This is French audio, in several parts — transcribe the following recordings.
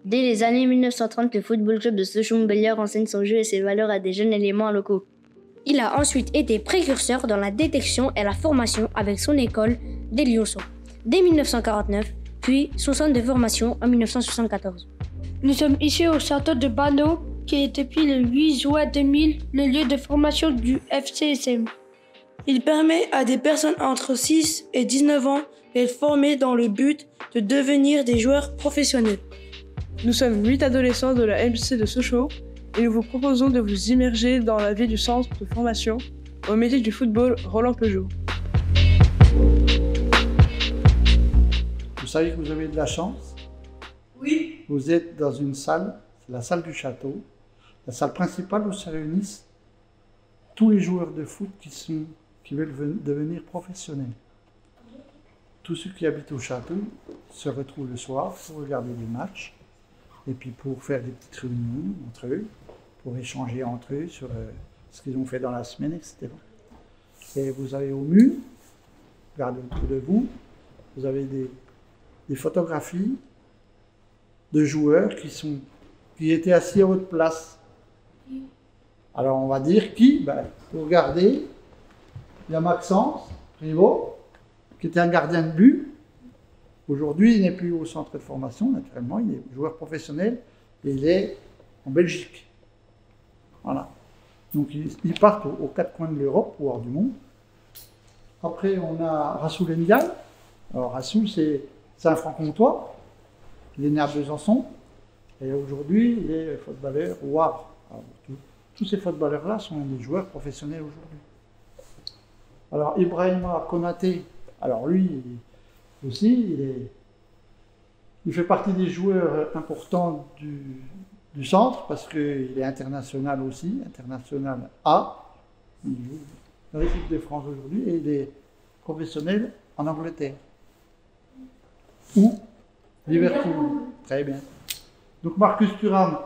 Dès les années 1930, le Football Club de Sochaux-Montbéliard enseigne son jeu et ses valeurs à des jeunes éléments locaux. Il a ensuite été précurseur dans la détection et la formation avec son école des Lionceaux, dès 1949, puis son centre de formation en 1974. Nous sommes ici au château de Bannot, qui est depuis le 8 juin 2000 le lieu de formation du FCSM. Il permet à des personnes entre 6 et 19 ans d'être formées dans le but de devenir des joueurs professionnels. Nous sommes 8 adolescents de la MJC de Sochaux et nous vous proposons de vous immerger dans la vie du centre de formation au métier du football Roland Peugeot. Vous savez que vous avez de la chance? Oui. Vous êtes dans une salle, c'est la salle du château, la salle principale où se réunissent tous les joueurs de foot qui veulent devenir professionnels. Tous ceux qui habitent au château se retrouvent le soir pour regarder des matchs et puis pour faire des petites réunions entre eux, pour échanger entre eux sur ce qu'ils ont fait dans la semaine, etc. Et vous avez au mur, regardez autour de vous, vous avez des photographies de joueurs qui étaient assis à votre place. Alors on va dire qui? Vous regardez, il y a Maxence Prévost, qui était un gardien de but. Aujourd'hui, il n'est plus au centre de formation, naturellement, il est joueur professionnel et il est en Belgique. Voilà. Donc ils partent aux quatre coins de l'Europe, voire du monde. Après, on a Rassoul Ndiaye. Alors Rassoul, c'est un franc-comtois. Il est né à Besançon. Et aujourd'hui, il est footballeur au Havre. Alors, tous ces footballeurs-là sont des joueurs professionnels aujourd'hui. Alors Ibrahima Konaté, alors lui aussi, il fait partie des joueurs importants du centre parce qu'il est international aussi, international A. Il joue dans l'équipe de France aujourd'hui et il est professionnel en Angleterre. Ou Liverpool. Très bien. Donc Marcus Thuram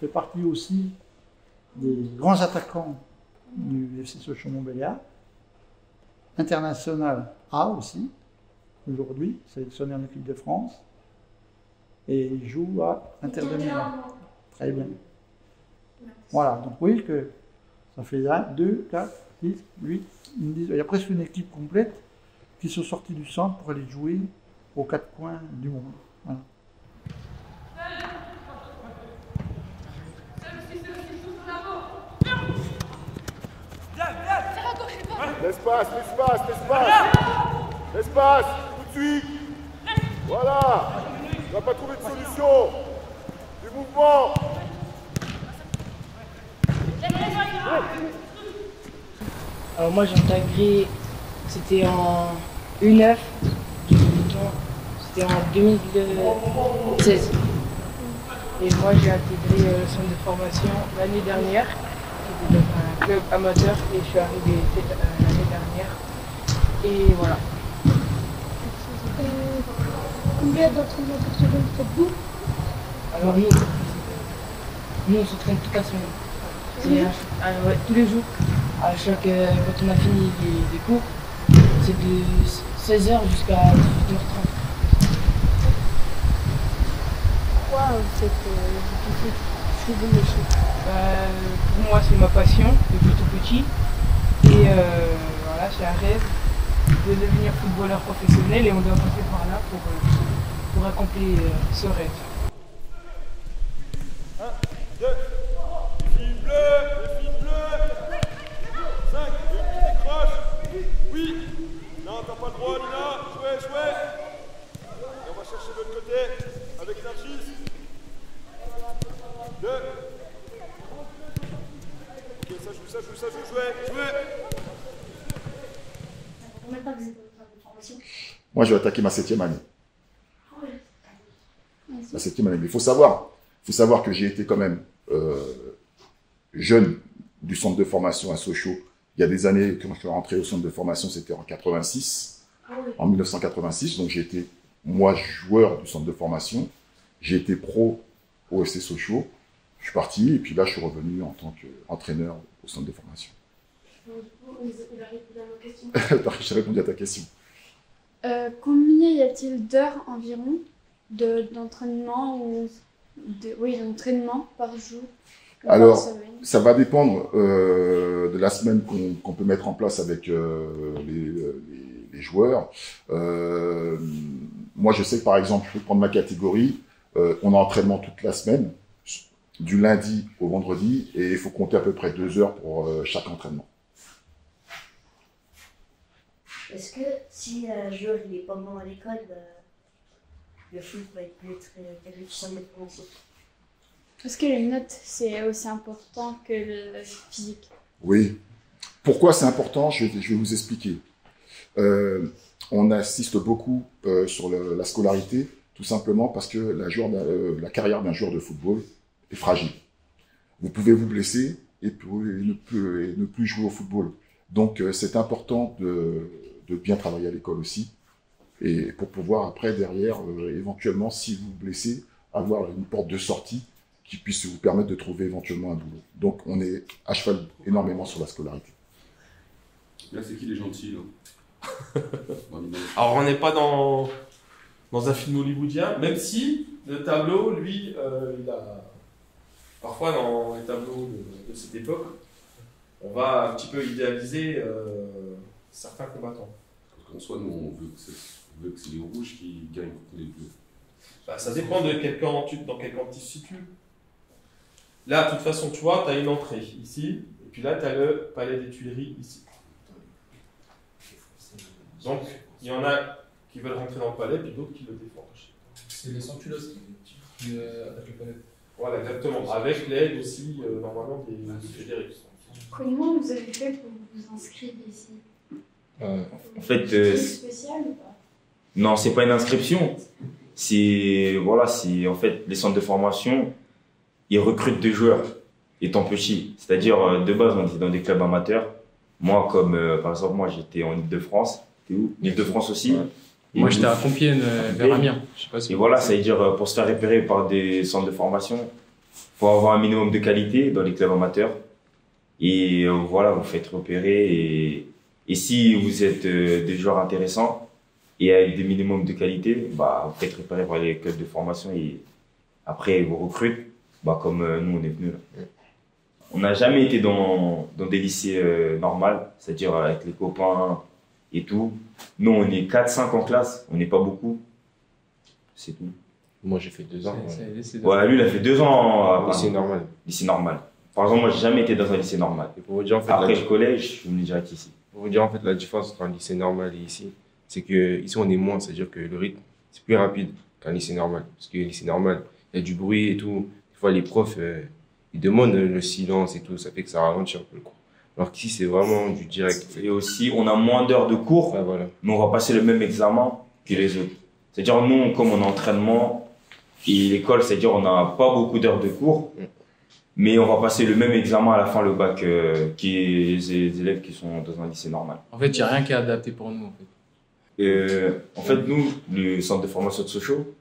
fait partie aussi des grands attaquants du FC Sochaux-Montbéliard. International A aussi, aujourd'hui, sélectionné en équipe de France. Et il joue à Inter de Milan. Très bien. Voilà, donc vous voyez que ça fait 1, 2, 4, 6, 8, 10. Il y a presque une équipe complète qui sont sortis du centre pour aller jouer aux quatre coins du monde. Voilà. L'espace, l'espace, l'espace. L'espace, tout de suite. Voilà. On n'a pas trouvé de solution. Du mouvement. Alors moi j'ai intégré, c'était en U9, c'était en 2016. Et moi j'ai intégré le centre de formation l'année dernière, qui était dans un club amateur et je suis arrivé l'année dernière. Et voilà. Combien d'entraînements par semaine faites-vous? Alors nous on s'entraîne toute la semaine. Ouais, tous les jours. Quand on a fini les cours, c'est de 16h jusqu'à 18h30. Pourquoi vous faites du football? Pour moi, c'est ma passion depuis tout petit. Et voilà, c'est un rêve de devenir footballeur professionnel et on doit passer par là pour accomplir ce rêve. 1, 2, les filles bleues, les filles bleues. 5, et puis décroche. Oui. Non, t'as pas le droit, Lina. Jouez, jouez. Et on va chercher de l'autre côté avec Nargis. 2. Ok, ça joue, jouez. Combien de temps vous êtes dans votre formation? Moi, je vais attaquer ma 7e année. La 7e année. Mais il faut savoir que j'ai été quand même jeune du centre de formation à Sochaux. Il y a des années, quand je suis rentré au centre de formation, c'était en 86, en 1986. Donc j'ai été, moi, joueur du centre de formation. J'ai été pro au FC Sochaux. Je suis parti et puis là, je suis revenu en tant qu'entraîneur au centre de formation. J'ai répondu à ta question. Combien y a-t-il d'heures environ d'entraînement ou d'entraînement par jour? Alors, par semaine? ça va dépendre de la semaine qu'on peut mettre en place avec les joueurs. Moi, je sais que par exemple, je peux prendre ma catégorie, on a entraînement toute la semaine, du lundi au vendredi, et il faut compter à peu près 2 heures pour chaque entraînement. Est-ce que si un jour il est pas bon à l'école, le foot va être plus très difficile? Est-ce que les notes, c'est aussi important que le physique? Oui. Pourquoi c'est important? Je vais vous expliquer. On assiste beaucoup sur la scolarité, tout simplement parce que la carrière d'un joueur de football est fragile. Vous pouvez vous blesser et ne plus jouer au football. Donc c'est important de bien travailler à l'école aussi, et pour pouvoir après, derrière, éventuellement, si vous vous blessez, avoir une porte de sortie qui puisse vous permettre de trouver éventuellement un boulot. Donc on est à cheval énormément sur la scolarité. Là, c'est qui les gentils, là? Alors, on n'est pas dans un film hollywoodien, même si le tableau, lui, il a... Parfois, dans les tableaux de cette époque, on va un petit peu idéaliser certains combattants. En soi, nous, on veut que c'est les rouges qui gagnent contre les bleus. Bah, ça dépend de dans quel camp tu te situes. Là, de toute façon, tu vois, tu as une entrée ici, et puis là, tu as le palais des Tuileries ici. Donc, il y en a qui veulent rentrer dans le palais, puis d'autres qui le défendent. C'est les sans-culottes qui attaquent le palais. Voilà, exactement. Avec l'aide aussi, normalement, des fédérés. Comment vous avez fait pour vous inscrire ici? En fait, c'est spécial ou pas? non, c'est pas une inscription. C'est en fait les centres de formation, ils recrutent des joueurs étant petits. C'est-à-dire de base on était dans des clubs amateurs. Moi, comme par exemple moi j'étais en Île-de-France. T'es où? Île-de-France aussi. Ouais. Moi j'étais à Compiègne, vers Amiens. Je sais pas si et voilà, ça veut dire pour se faire repérer par des centres de formation, faut avoir un minimum de qualité dans les clubs amateurs. Et voilà, vous faites repérer et si vous êtes des joueurs intéressants et avec des minimums de qualité, bah, vous faites repérer par les clubs de formation et après ils vous recrutent, bah, comme nous on est venus là. On n'a jamais été dans des lycées normaux, c'est-à-dire avec les copains et tout. Nous on est 4-5 en classe, on n'est pas beaucoup, c'est tout. Moi j'ai fait 2 ans. Ouais, lui il a fait 2 ans lycée normal. Lycée normal. Par exemple, moi j'ai jamais été dans un lycée normal. Et pour vous dire, en fait, après le collège, je suis venu direct ici. Pour vous dire en fait la différence entre un lycée normal et ici, c'est que ici on est moins, c'est-à-dire que le rythme c'est plus rapide qu'un lycée normal. Parce que le lycée normal, il y a du bruit et tout. Des fois les profs ils demandent le silence et tout, ça fait que ça ralentit un peu le cours. Alors qu'ici c'est vraiment du direct. Et aussi on a moins d'heures de cours, voilà. Mais on va passer le même examen que les autres. C'est-à-dire nous, comme on a entraînement et l'école, c'est-à-dire on n'a pas beaucoup d'heures de cours. Mais on va passer le même examen à la fin, le bac, les élèves qui sont dans un lycée normal. En fait, il n'y a rien qui est adapté pour nous. En fait, nous, le centre de formation de Sochaux,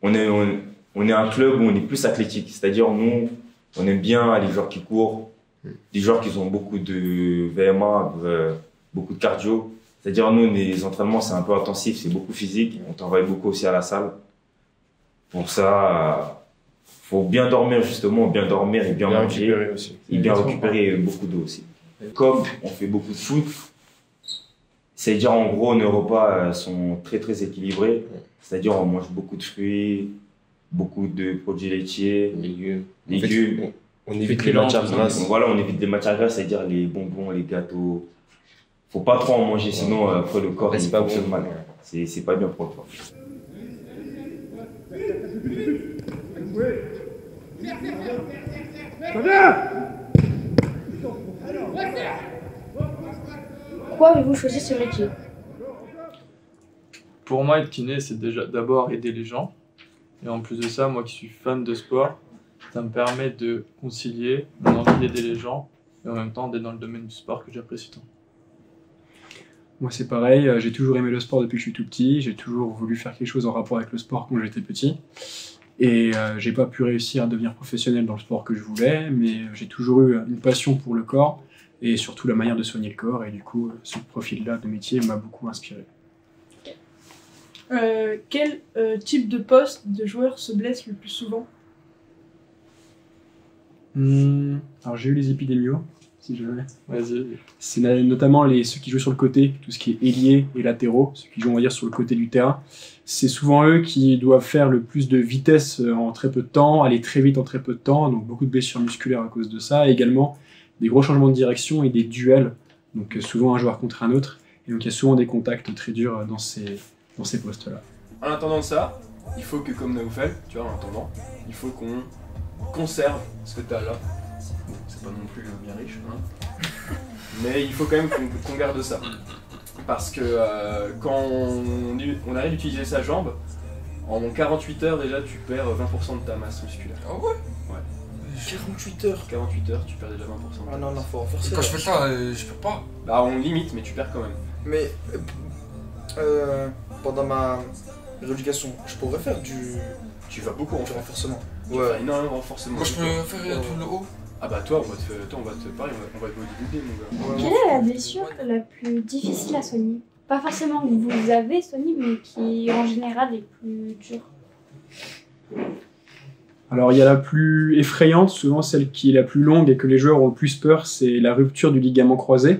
on est un club où on est plus athlétique. C'est-à-dire, nous, on aime bien les joueurs qui courent, des joueurs qui ont beaucoup de VMA, beaucoup de cardio. C'est-à-dire, nous, les entraînements, c'est un peu intensif, c'est beaucoup physique. On travaille beaucoup aussi à la salle. Pour ça... faut bien dormir justement, bien dormir et bien manger aussi. Et bien récupérer beaucoup d'eau aussi. Comme on fait beaucoup de foot, c'est-à-dire en gros nos repas sont très très équilibrés. C'est-à-dire on mange beaucoup de fruits, beaucoup de produits laitiers, légumes. En fait, on évite les matières grasses. Voilà, on évite les matières grasses, c'est-à-dire les bonbons, les gâteaux. Faut pas trop en manger, sinon après le corps il fonctionne mal. C'est pas bien pour le corps. Pourquoi avez-vous choisi ce métier? Pour moi, être kiné, c'est déjà d'abord aider les gens. Et en plus de ça, moi qui suis fan de sport, ça me permet de concilier mon envie d'aider les gens et en même temps d'être dans le domaine du sport que j'apprécie tant. Moi c'est pareil, j'ai toujours aimé le sport depuis que je suis tout petit, j'ai toujours voulu faire quelque chose en rapport avec le sport quand j'étais petit. Et j'ai pas pu réussir à devenir professionnel dans le sport que je voulais, mais j'ai toujours eu une passion pour le corps et surtout la manière de soigner le corps, et du coup ce profil-là de métier m'a beaucoup inspiré. Quel type de poste de joueur se blesse le plus souvent? Alors j'ai eu les épidémios, si jamais. Vas-y. C'est notamment ceux qui jouent sur le côté, tout ce qui est ailier et latéraux, ceux qui jouent on va dire sur le côté du terrain. C'est souvent eux qui doivent faire le plus de vitesse en très peu de temps, aller très vite en très peu de temps, donc beaucoup de blessures musculaires à cause de ça, et également des gros changements de direction et des duels, donc souvent un joueur contre un autre, et donc il y a souvent des contacts très durs dans ces postes-là. En attendant de ça, il faut que comme Naoufel, tu vois, en attendant, il faut qu'on conserve ce que tu as là. Bon, c'est pas non plus bien riche, hein. Mais il faut quand même qu'on garde ça. Parce que quand on arrive d'utiliser sa jambe, en 48 heures déjà tu perds 20% de ta masse musculaire. Ah ouais? Ouais. 48 heures? 48 heures, tu perds déjà 20%. Ah non, non, faut renforcer. Quand je fais ça, je peux pas. Bah on limite, mais tu perds quand même. Mais pendant ma rééducation, je pourrais faire du... Tu vas beaucoup en renforcement. Tu vas énormément de renforcement. Moi je peux faire tout le haut? Ah bah toi, on va te bodybuilder mon gars. Quelle est la blessure la plus difficile à soigner? Pas forcément que vous avez soigné, mais qui en général est plus dure. Alors il y a la plus effrayante, souvent celle qui est la plus longue et que les joueurs ont le plus peur, c'est la rupture du ligament croisé.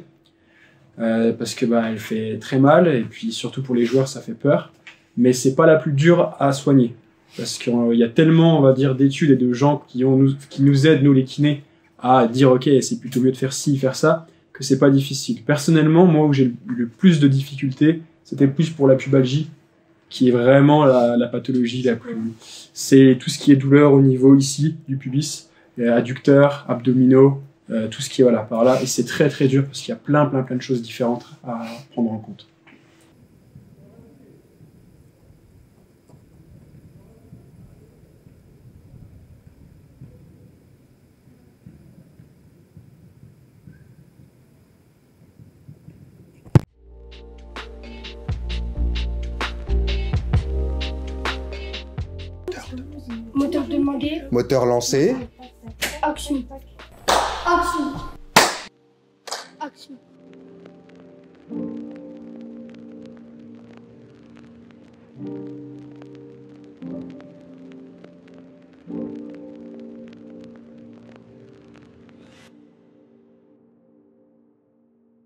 Parce que elle fait très mal, et puis surtout pour les joueurs ça fait peur. Mais c'est pas la plus dure à soigner. Parce qu'il y a tellement, on va dire, d'études et de gens qui nous aident, nous les kinés, à dire ok, c'est plutôt mieux de faire ci, faire ça, que c'est pas difficile. Personnellement, moi où j'ai eu le plus de difficultés, c'était plus pour la pubalgie, qui est vraiment la pathologie la plus... C'est tout ce qui est douleur au niveau ici, du pubis, adducteurs, abdominaux, tout ce qui est voilà, par là. Et c'est très très dur parce qu'il y a plein de choses différentes à prendre en compte. Moteur demandé. Moteur lancé. Action. Action. Action. Action.